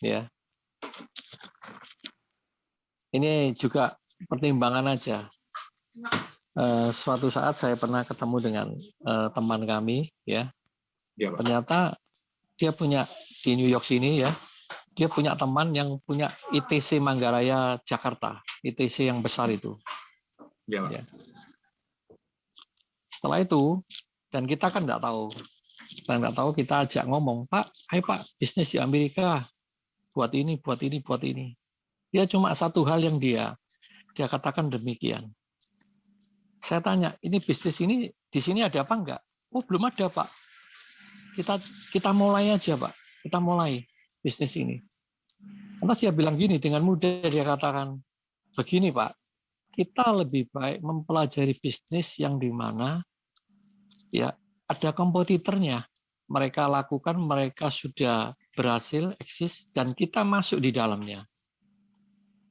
ya. Ini juga pertimbangan aja. Suatu saat saya pernah ketemu dengan teman kami, ya. Ternyata dia punya di New York sini, ya. Dia punya teman yang punya ITC Manggaraya Jakarta, ITC yang besar itu. Ya. Setelah itu, dan kita kan nggak tahu, kita ajak ngomong, Pak, ayo Pak, bisnis di Amerika, buat ini, buat ini, buat ini. Dia cuma satu hal yang dia katakan demikian. Saya tanya, ini bisnis ini di sini ada apa enggak? Oh, belum ada, Pak. Kita mulai aja, Pak. Kita mulai bisnis ini. Karena saya bilang gini, dengan mudah dia katakan, begini, Pak, kita lebih baik mempelajari bisnis yang di mana ya ada kompetitornya. Mereka lakukan, mereka sudah berhasil eksis, dan kita masuk di dalamnya.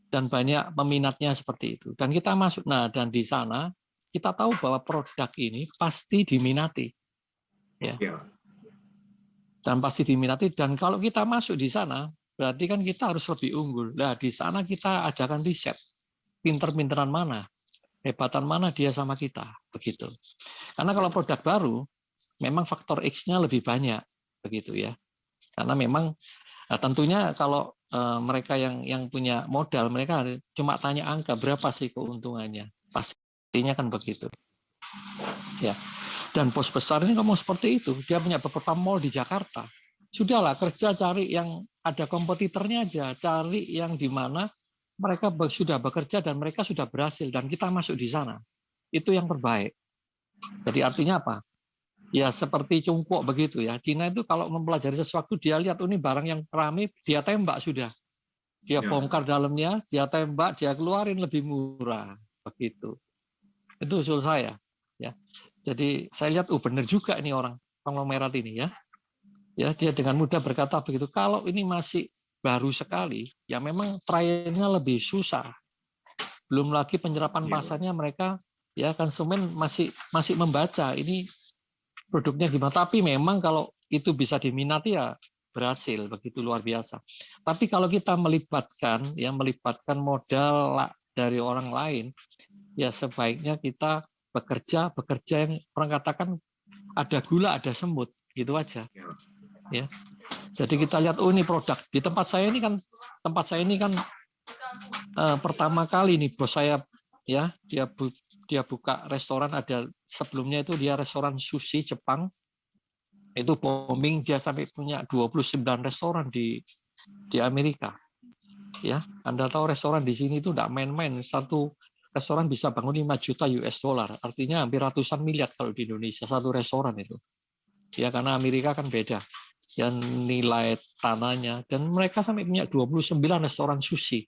Dan banyak peminatnya seperti itu. Dan kita masuk, nah, dan di sana kita tahu bahwa produk ini pasti diminati, ya. Dan pasti diminati. Dan kalau kita masuk di sana, berarti kan kita harus lebih unggul. Nah, di sana kita adakan riset, pinter-pinteran mana, hebatan mana dia sama kita, begitu. Karena kalau produk baru, memang faktor X-nya lebih banyak, begitu ya. Karena memang tentunya kalau mereka yang punya modal, mereka cuma tanya angka berapa sih keuntungannya, pastinya kan begitu. Ya. Dan bos besar ini ngomong seperti itu, dia punya beberapa mall di Jakarta. Sudahlah, kerja cari yang ada kompetitornya aja, cari yang di mana mereka sudah bekerja dan mereka sudah berhasil, dan kita masuk di sana. Itu yang terbaik. Jadi artinya apa? Ya seperti cungkuk begitu ya. Cina itu kalau mempelajari sesuatu, dia lihat ini barang yang ramai, dia tembak sudah. Dia bongkar dalamnya, dia tembak, dia keluarin lebih murah. Begitu. Itu usul saya. Ya. Jadi saya lihat, benar juga ini orang konglomerat ini ya. Ya, dia dengan mudah berkata begitu. Kalau ini masih baru sekali, ya memang trialnya lebih susah. Belum lagi penyerapan pasarnya, mereka ya konsumen masih membaca ini produknya gimana. Tapi memang kalau itu bisa diminati ya berhasil, begitu luar biasa. Tapi kalau kita melibatkan modal dari orang lain, ya sebaiknya kita bekerja yang orang katakan ada gula, ada semut, gitu aja. Ya. Jadi kita lihat, ini produk di tempat saya ini kan pertama kali nih bos saya ya dia buka restoran. Ada sebelumnya itu dia restoran sushi Jepang, itu booming, dia sampai punya 29 restoran di Amerika. Ya, Anda tahu restoran di sini itu tidak main-main. Satu restoran bisa bangun 5 juta US dollar, artinya hampir ratusan miliar kalau di Indonesia satu restoran itu. Ya, karena Amerika kan beda yang nilai tanahnya, dan mereka sampai punya 29 restoran sushi.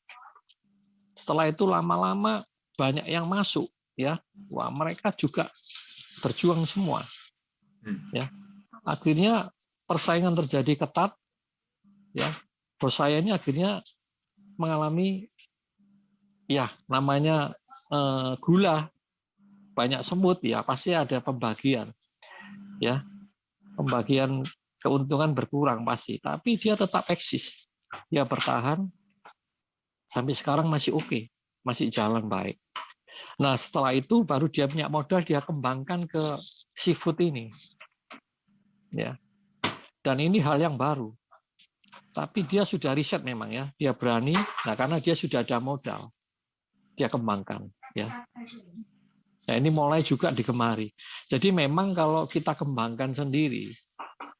Setelah itu lama-lama banyak yang masuk, ya. Wah, mereka juga berjuang semua. Ya. Akhirnya persaingan terjadi ketat, ya. Bos saya ini akhirnya mengalami ya namanya gula, banyak semut, ya pasti ada pembagian, ya pembagian keuntungan berkurang pasti, tapi dia tetap eksis, dia bertahan sampai sekarang masih oke, masih jalan baik. Nah setelah itu baru dia punya modal, dia kembangkan ke seafood ini, ya. Dan ini hal yang baru, tapi dia sudah riset memang ya, dia berani. Nah karena dia sudah ada modal, dia kembangkan, ya. Nah ini mulai juga digemari. Jadi memang kalau kita kembangkan sendiri,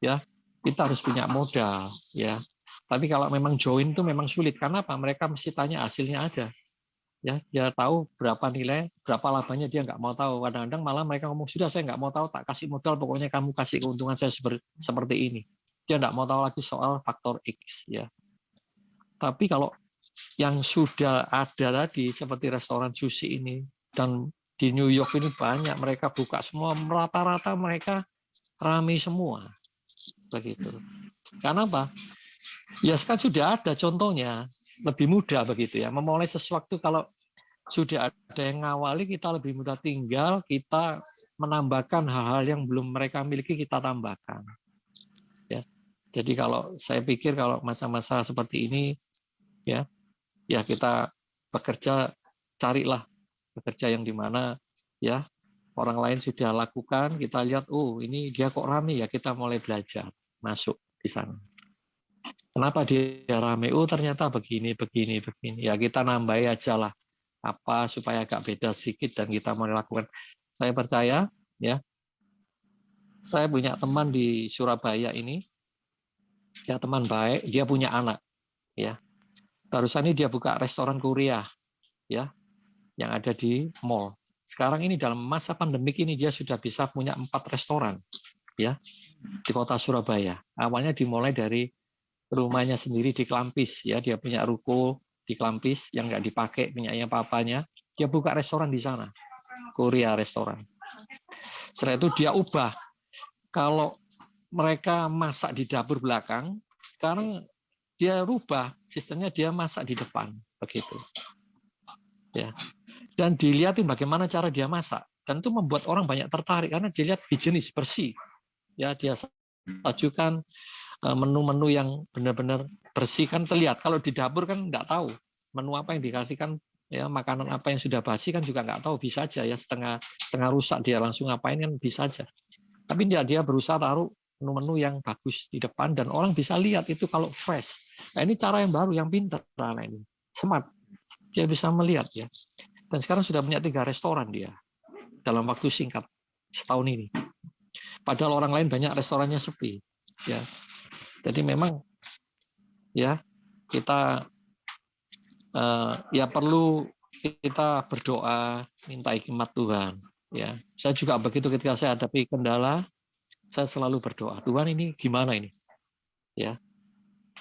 ya kita harus punya modal, ya. Tapi kalau memang join itu memang sulit. Karena apa? Mereka mesti tanya hasilnya aja. Ya, dia tahu berapa nilai, berapa labanya, dia nggak mau tahu. Kadang-kadang malah mereka ngomong, sudah saya nggak mau tahu, tak kasih modal, pokoknya kamu kasih keuntungan saya seperti ini. Dia nggak mau tahu lagi soal faktor X, ya. Tapi kalau yang sudah ada tadi seperti restoran sushi ini, dan di New York ini banyak, mereka buka semua, rata-rata mereka ramai semua, begitu. Karena apa? Ya kan sudah ada contohnya, lebih mudah begitu ya. Memulai sesuatu kalau sudah ada yang ngawali, kita lebih mudah, tinggal kita menambahkan hal-hal yang belum mereka miliki, kita tambahkan. Ya. Jadi kalau saya pikir kalau masa-masa seperti ini ya kita bekerja, carilah bekerja yang di mana ya orang lain sudah lakukan, kita lihat oh ini dia kok rame ya, kita mulai belajar masuk di sana. Kenapa dia rame? Oh ternyata begini. Ya kita nambahi aja lah apa supaya agak beda sedikit dan kita mulai lakukan. Saya percaya ya. Saya punya teman di Surabaya ini, ya teman baik, dia punya anak ya. Barusan ini dia buka restoran Korea ya yang ada di mall. Sekarang ini dalam masa pandemik ini dia sudah bisa punya 4 restoran ya di kota Surabaya. Awalnya dimulai dari rumahnya sendiri di Klampis ya, dia punya ruko di Klampis yang nggak dipakai punyanya papanya, dia buka restoran di sana, Korea restoran. Setelah itu dia ubah, kalau mereka masak di dapur belakang, sekarang dia rubah sistemnya, dia masak di depan begitu ya, dan dilihatin bagaimana cara dia masak, dan itu membuat orang banyak tertarik karena dilihat higienis, bersih ya. Dia sajukan menu-menu yang benar-benar bersih, kan terlihat. Kalau di dapur kan nggak tahu menu apa yang dikasihkan ya, makanan apa yang sudah basi kan juga nggak tahu, bisa aja ya setengah rusak dia langsung ngapain kan bisa aja. Tapi dia berusaha taruh menu-menu yang bagus di depan dan orang bisa lihat itu kalau fresh. Nah ini cara yang baru, yang pintar, nah ini smart, dia bisa melihat ya. Dan sekarang sudah punya 3 restoran dia dalam waktu singkat setahun ini. Padahal orang lain banyak restorannya sepi ya. Jadi memang ya kita ya perlu kita berdoa minta hikmat Tuhan ya. Saya juga begitu, ketika saya hadapi kendala saya selalu berdoa, Tuhan ini gimana ini ya,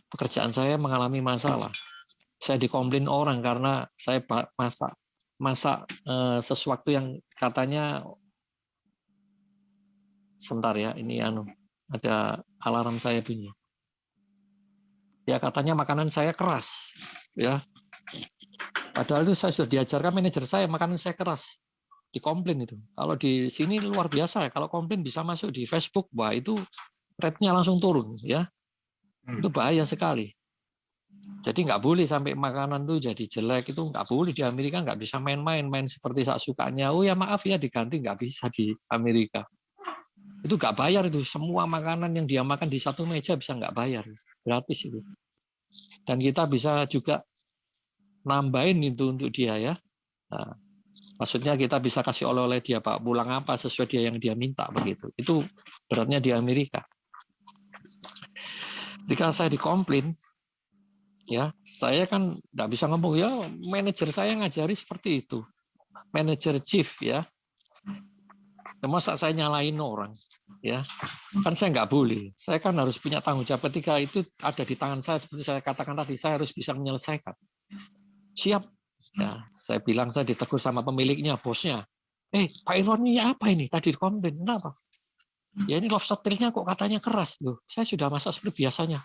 pekerjaan saya mengalami masalah, saya dikomplain orang karena saya masak sesuatu yang katanya, sebentar ya ini ada alarm saya bunyi ya, katanya makanan saya keras ya. Padahal itu saya sudah diajarkan manajer saya, makanan saya keras. Dikomplain itu. Kalau di sini luar biasa ya, kalau komplain bisa masuk di Facebook, wah itu rate-nya langsung turun ya. Itu bahaya sekali. Jadi nggak boleh sampai makanan tuh jadi jelek, itu nggak boleh di Amerika, nggak bisa main seperti sak sukanya. Oh ya maaf ya diganti, nggak bisa di Amerika. Itu nggak bayar itu, semua makanan yang dia makan di satu meja bisa nggak bayar, gratis itu. Dan kita bisa juga nambahin itu untuk dia ya. Nah, maksudnya kita bisa kasih oleh-oleh dia, Pak, pulang apa sesuai dia yang dia minta begitu. Itu beratnya di Amerika. Ketika saya dikomplain, ya saya kan nggak bisa ngomong ya, manajer saya ngajari seperti itu, manajer chief ya. Masa saya nyalain orang, ya kan saya nggak boleh. Saya kan harus punya tanggung jawab, ketika itu ada di tangan saya seperti saya katakan tadi, saya harus bisa menyelesaikan. Siap. Ya, saya bilang, saya ditegur sama pemiliknya, bosnya. Pak Irwan ini apa ini? Tadi komplain, kenapa? Ya ini lobster tailnya kok katanya keras. Loh, saya sudah masak seperti biasanya.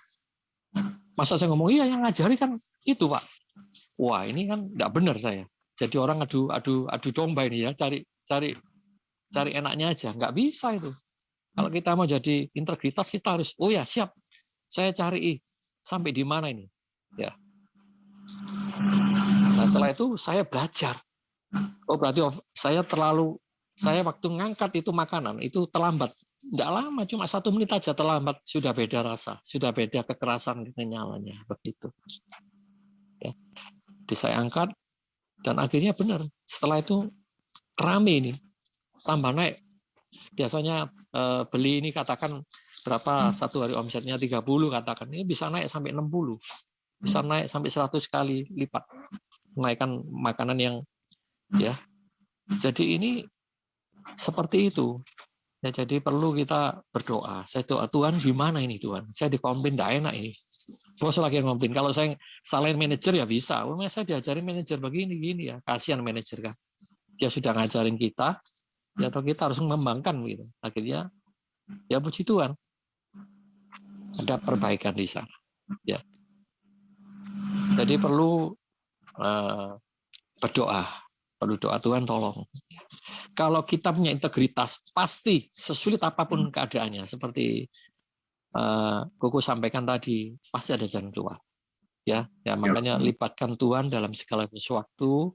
Masa saya ngomong, iya yang ngajari kan itu Pak. Wah ini kan nggak benar saya. Jadi orang adu domba ini ya, cari enaknya aja. Nggak bisa itu. Kalau kita mau jadi integritas, kita harus, oh ya siap, saya cari sampai di mana ini. Ya. Nah setelah itu saya belajar. Oh berarti saya waktu ngangkat itu makanan itu terlambat. Nggak lama, cuma 1 menit aja terlambat, sudah beda rasa, sudah beda kekerasan kenyalanya begitu. Ya. Jadi saya angkat dan akhirnya benar. Setelah itu rame ini, tambah naik. Biasanya beli ini katakan berapa satu hari omsetnya 30 katakan, ini bisa naik sampai 60, bisa naik sampai 100 kali lipat menaikkan makanan yang ya. Jadi ini seperti itu. Ya, jadi perlu kita berdoa. Saya doa, Tuhan gimana ini Tuhan? Saya dikomplain enggak enak ini. Bos lagi ngomplain. Kalau saya salahin manajer ya bisa. Saya diajarin manajer begini gini ya. Kasihan manajer kan. Dia sudah ngajarin kita, ya atau kita harus mengembangkan gitu. Akhirnya ya puji Tuhan. Ada perbaikan di sana. Ya. Jadi perlu berdoa. Perlu doa, Tuhan tolong. Kalau kita punya integritas, pasti sesulit apapun keadaannya. Seperti Koko sampaikan tadi, pasti ada jalan keluar. Ya, makanya libatkan Tuhan dalam segala sesuatu.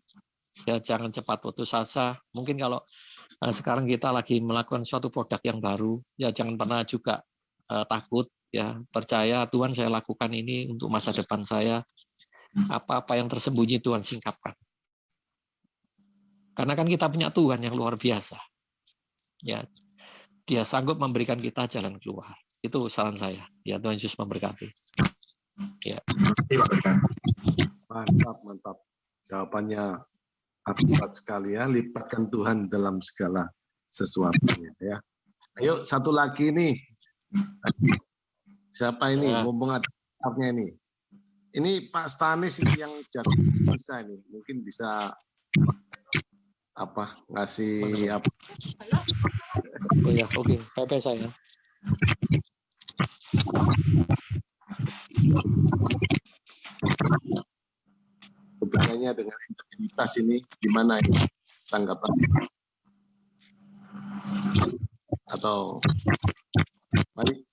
Ya, jangan cepat putus asa. Mungkin kalau sekarang kita lagi melakukan suatu produk yang baru, ya jangan pernah juga takut. Ya, percaya Tuhan, saya lakukan ini untuk masa depan saya. Apa-apa yang tersembunyi Tuhan singkapkan. Karena kan kita punya Tuhan yang luar biasa. Ya, Dia sanggup memberikan kita jalan keluar. Itu saran saya. Ya, Tuhan Yesus memberkati. Ya. Mantap. Jawabannya akurat sekali ya. Libatkan Tuhan dalam segala sesuatunya ya. Ayo satu lagi nih. Siapa ini? Ya. Mumpung ada ini. Ini Pak Stanis yang jago bisa ini. Mungkin bisa ngasih apa? Oh ya, oke. Bye-bye saya. Hubungannya dengan integritas ini gimana ini tanggapan? Atau mari.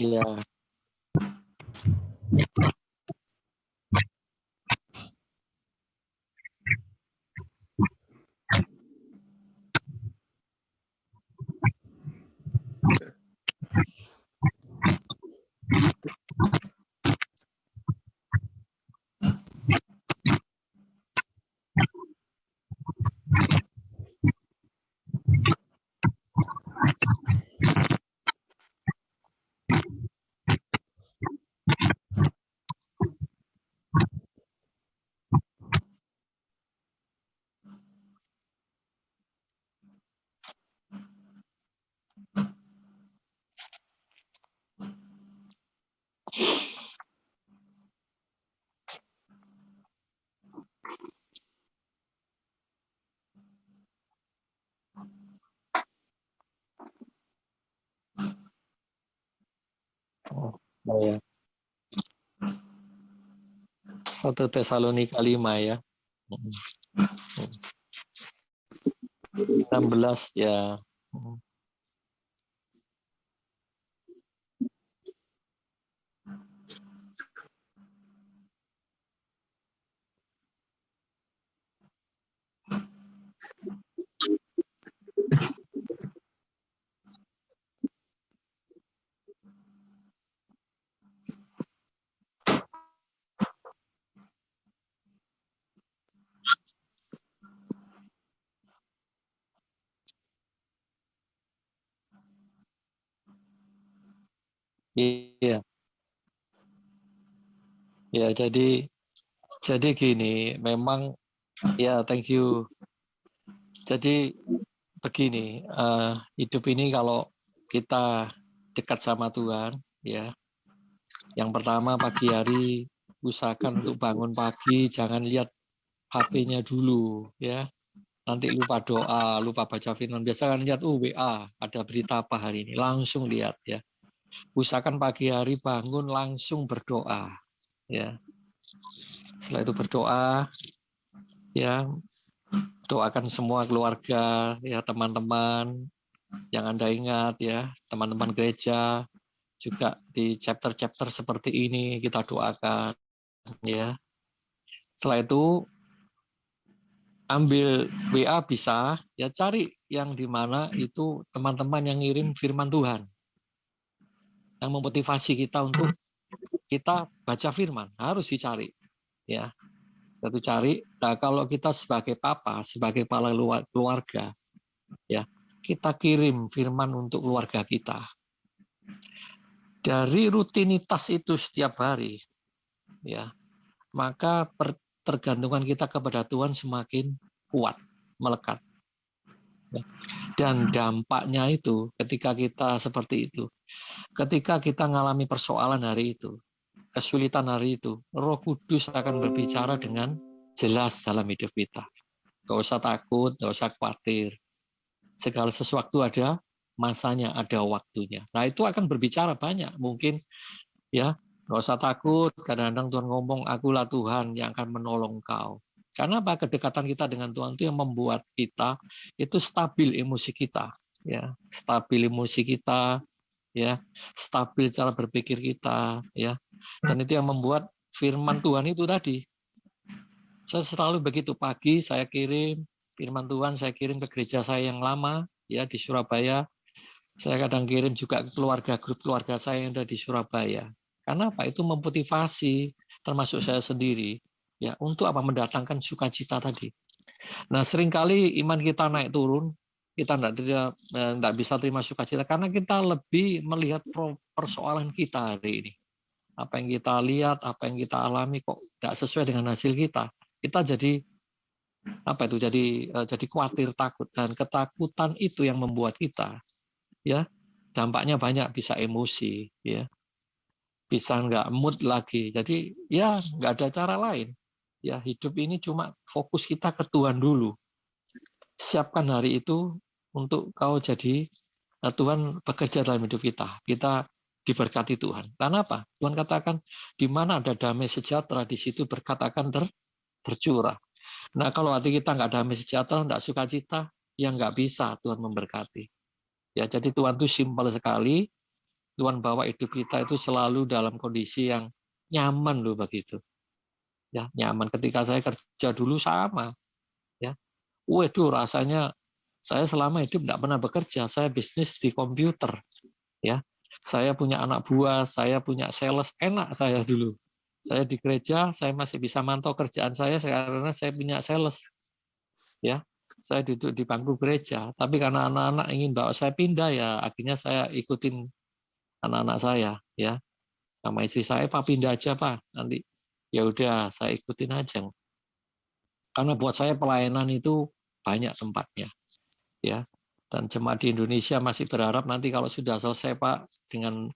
Iya. Oh ya. 1 Tesalonika 5 ya. 16 ya. Iya. Ya, jadi gini, memang ya thank you. Jadi begini, hidup ini kalau kita dekat sama Tuhan, ya. Yang pertama pagi hari usahakan untuk bangun pagi, jangan lihat HP-nya dulu, ya. Nanti lupa doa, lupa baca firman. Biasa kan lihat WA, ada berita apa hari ini, langsung lihat ya. Usahakan pagi hari bangun langsung berdoa, ya. Setelah itu berdoa, ya, doakan semua keluarga, ya, teman-teman yang Anda ingat, ya, teman-teman gereja, juga di chapter-chapter seperti ini kita doakan, ya. Setelah itu ambil WA bisa, ya, cari yang di mana itu teman-teman yang ngirim firman Tuhan, yang memotivasi kita untuk kita baca firman, harus dicari, ya. Satu cari. Nah, kalau kita sebagai papa, sebagai kepala keluarga, ya, kita kirim firman untuk keluarga kita. Dari rutinitas itu setiap hari, ya, maka tergantungan kita kepada Tuhan semakin kuat, melekat. Dan dampaknya itu ketika kita seperti itu, ketika kita mengalami persoalan hari itu, kesulitan hari itu, Roh Kudus akan berbicara dengan jelas dalam hidup kita. Gak usah takut, gak usah khawatir. Segala sesuatu ada masanya, ada waktunya. Nah, itu akan berbicara banyak. Mungkin ya Nggak usah takut, kadang-kadang Tuhan ngomong, akulah Tuhan yang akan menolong kau. Karena apa? Kedekatan kita dengan Tuhan itu yang membuat kita itu stabil emosi kita, ya, stabil emosi kita, ya, stabil cara berpikir kita, ya. Dan itu yang membuat firman Tuhan itu tadi. Saya selalu begitu, pagi saya kirim firman Tuhan, saya kirim ke gereja saya yang lama, ya, di Surabaya. Saya kadang kirim juga ke keluarga, grup keluarga saya yang ada di Surabaya. Karena apa? Itu memotivasi, termasuk saya sendiri, ya, untuk apa? Mendatangkan sukacita tadi. Nah, seringkali iman kita naik turun, kita tidak bisa terima sukacita karena kita lebih melihat persoalan kita hari ini. Apa yang kita lihat, apa yang kita alami kok tidak sesuai dengan hasil kita. Kita jadi apa itu? Jadi khawatir, takut, dan ketakutan itu yang membuat kita, ya, dampaknya banyak, bisa emosi, ya, bisa nggak mood lagi. Jadi ya nggak ada cara lain. Ya, hidup ini cuma fokus kita ke Tuhan dulu. Siapkan hari itu untuk kau jadi Tuhan bekerja dalam hidup kita. Kita diberkati Tuhan. Karena apa? Tuhan katakan di mana ada damai sejahtera, di situ berkat akan tercurah. Nah, kalau hati kita nggak damai sejahtera, nggak sukacita, ya nggak bisa Tuhan memberkati. Ya, jadi Tuhan itu simpel sekali. Tuhan bawa hidup kita itu selalu dalam kondisi yang nyaman loh begitu. Ya, nyaman. Ketika saya kerja dulu sama, ya. Waduh, rasanya saya selama hidup tidak pernah bekerja. Saya bisnis di komputer, ya. Saya punya anak buah, saya punya sales, enak saya dulu. Saya di gereja, saya masih bisa mantau kerjaan saya karena saya punya sales, ya. Saya duduk di bangku gereja, tapi karena anak-anak ingin bawa saya pindah, ya akhirnya saya ikutin anak-anak saya, ya, sama istri saya, Pak pindah aja Pak, nanti ya udah saya ikutin aja, karena buat saya pelayanan itu banyak tempatnya, ya, dan jemaat di Indonesia masih berharap nanti kalau sudah selesai Pak dengan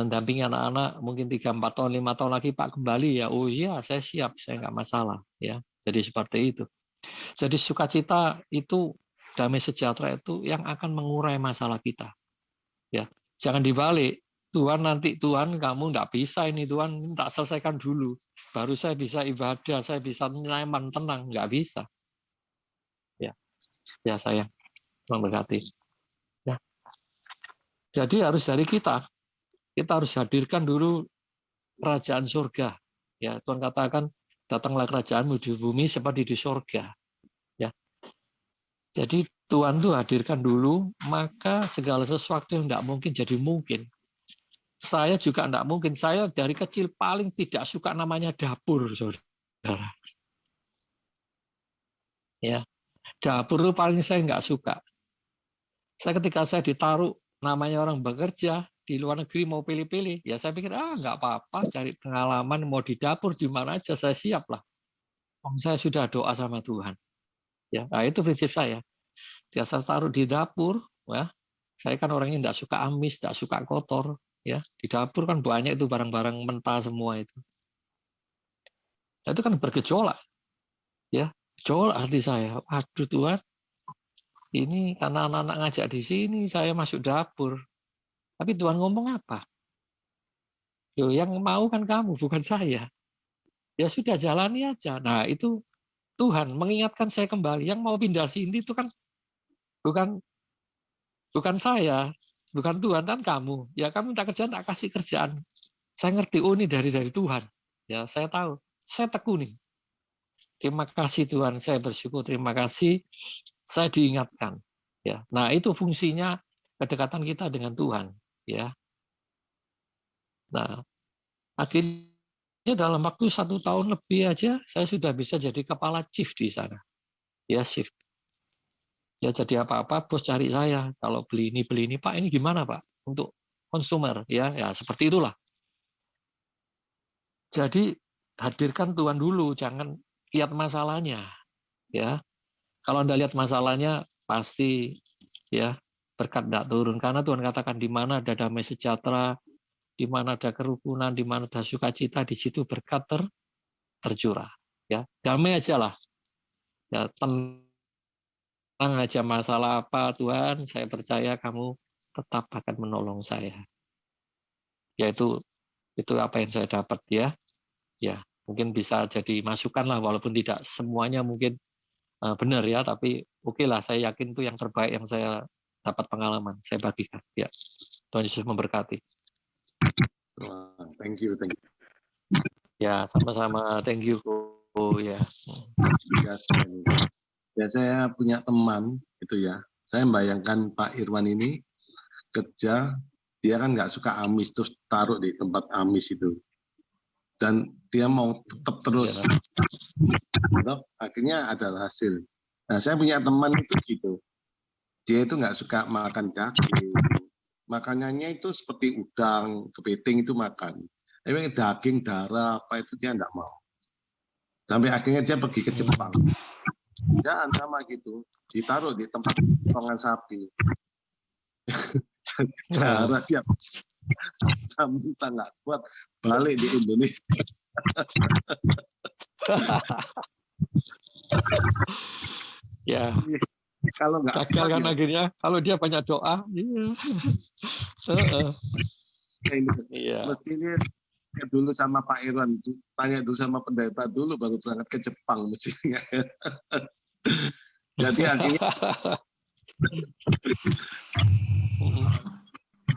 dampingi anak-anak mungkin 3-4 tahun 5 tahun lagi Pak kembali, ya oh iya saya siap, saya nggak masalah, ya. Jadi seperti itu. Jadi sukacita itu, damai sejahtera itu yang akan mengurai masalah kita, ya. Jangan dibalik, Tuhan nanti Tuhan kamu nggak bisa ini, Tuhan tak selesaikan dulu baru saya bisa ibadah, saya bisa nyaman tenang, nggak bisa, ya. Ya saya memberkati, ya. Jadi harus dari kita harus hadirkan dulu kerajaan surga, ya. Tuhan katakan datanglah kerajaanmu di bumi seperti di surga, ya. Jadi Tuhan tuh hadirkan dulu, maka segala sesuatu yang tidak mungkin jadi mungkin. Saya juga tidak mungkin. Saya dari kecil paling tidak suka namanya dapur, saudara. Ya, dapur itu paling saya nggak suka. Ketika saya ditaruh namanya orang bekerja di luar negeri mau pilih-pilih, ya saya pikir nggak apa-apa, cari pengalaman mau di dapur di mana aja saya siap lah. Saya sudah doa sama Tuhan. Ya, nah itu prinsip saya. Jika saya taruh di dapur, ya, saya kan orangnya tidak suka amis, tidak suka kotor, ya. Di dapur kan banyak itu barang-barang mentah semua itu. Itu kan bergejolak, ya. Gejolak hati saya. Aduh Tuhan, ini karena anak-anak ngajak di sini, saya masuk dapur. Tapi Tuhan ngomong apa? Yo, yang mau kan kamu, bukan saya. Ya sudah jalani aja. Nah itu Tuhan mengingatkan saya kembali. Yang mau pindah sini itu kan bukan bukan saya, bukan Tuhan, kan kamu. Ya kamu tak kerjaan, tak kasih kerjaan. Saya ngerti, oh ini dari Tuhan. Ya saya tahu, saya tekuni. Terima kasih Tuhan, saya bersyukur, terima kasih, saya diingatkan. Ya, nah itu fungsinya kedekatan kita dengan Tuhan. Ya, nah akhirnya dalam waktu 1 tahun lebih aja, saya sudah bisa jadi kepala chief di sana. Ya chief. Ya jadi apa-apa, bos cari saya. Kalau beli ini, Pak ini gimana Pak? Untuk konsumer, ya seperti itulah. Jadi hadirkan Tuhan dulu, jangan lihat masalahnya, ya. Kalau Anda lihat masalahnya, pasti ya berkat tidak turun. Karena Tuhan katakan di mana ada damai sejahtera, di mana ada kerukunan, di mana ada sukacita, di situ berkat tercurah. Ya, damai aja lah. Ya, tenang aja, masalah apa Tuhan, saya percaya kamu tetap akan menolong saya. Yaitu Itu apa yang saya dapat ya. Ya, mungkin bisa jadi masukan lah, walaupun tidak semuanya mungkin benar ya, tapi oke lah, saya yakin itu yang terbaik yang saya dapat pengalaman, saya bagikan. Ya, Tuhan Yesus memberkati. Thank you. Ya, sama-sama. Thank you. Ya. Ya, saya punya teman itu ya. Saya membayangkan Pak Irwan ini kerja, dia kan nggak suka amis terus taruh di tempat amis itu. Dan dia mau tetap terus. Akhirnya adalah hasil. Nah, saya punya teman itu gitu. Dia itu nggak suka makan daging. Makanannya itu seperti udang, kepiting itu makan. Tapi daging, darah, apa itu dia nggak mau. Sampai akhirnya dia pergi ke Jepang. Jangan sama gitu, ditaruh di tempat potongan sapi. Darah dia minta nggak kuat, balik di Indonesia. Ya. Kalau nggak gagal kan ya. Akhirnya kalau dia banyak doa, iya. Mestinya dulu sama Pak Irwan, tanya dulu sama pendeta dulu baru berangkat ke Jepang mestinya. Jadi akhirnya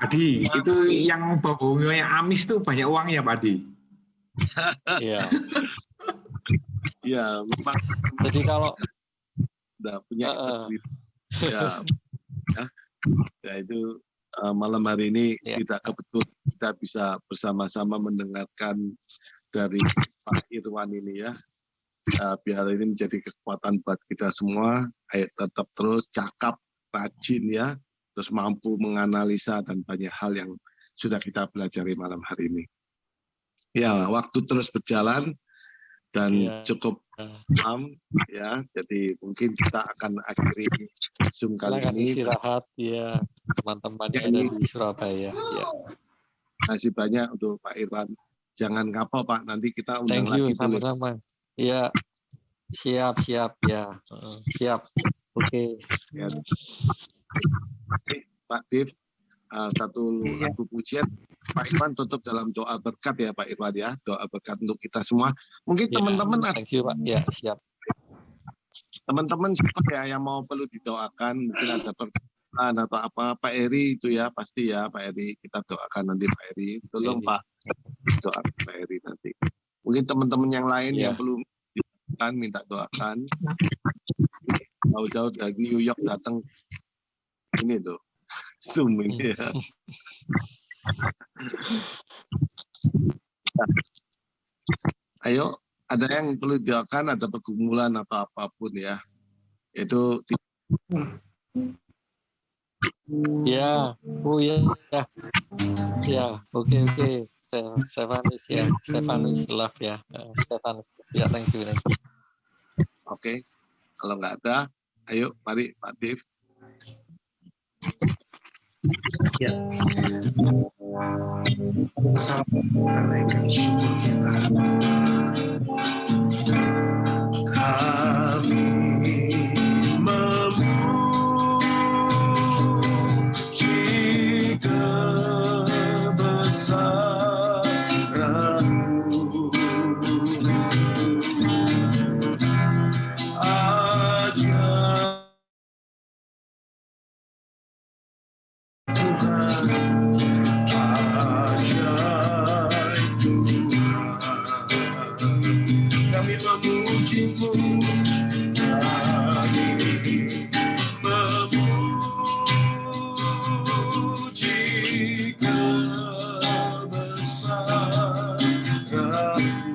Adi, itu yang baunya amis tuh banyak uang ya Pak Adi? Iya. Ya, memang. Jadi kalau udah punya ya itu malam hari ini tidak kebetulan kita bisa bersama-sama mendengarkan dari Pak Irwan ini ya. Biar ini menjadi kekuatan buat kita semua. Ayo tetap terus cakap, rajin ya, terus mampu menganalisa dan banyak hal yang sudah kita pelajari malam hari ini. Ya, waktu terus berjalan dan cukup malam ya, jadi mungkin kita akan akhiri Zoom kali ini. Istirahat ya teman-teman yang ada di Surabaya. Ya. Masih banyak untuk Pak Irwan. Jangan kapok Pak, nanti kita undang Thank you, lagi. sama-sama. Ya, siap ya, siap. Oke. Ya. Pak Div, satu lagu pujian. Pak Irwan tutup dalam doa berkat ya Pak Irwan ya, doa berkat untuk kita semua. Mungkin teman-teman, thank you Pak, ya siap. Teman-teman siapa ya yang mau perlu didoakan, mungkin ada pertanyaan atau apa, Pak Eri itu ya pasti ya Pak Eri, kita doakan nanti Pak Eri, tolong Pak doa Pak Eri nanti. Mungkin teman-teman yang lain yang perlu didoakan, minta doakan. Jauh-jauh dari New York datang ini tuh Zoom ini ya. Ayo, ada yang perlu didoakan, ada pergumulan atau apapun ya. Itu ya, oke. Stefanus ya, Stefanus love ya, Stefanus ya, thank you. Oke, kalau nggak ada, ayo mari Pak Div. Ya, sampaikan syukur kita. Kami memuji kebesaran-Mu. Kami memuji-Mu, kami memuji kebesaran-Mu.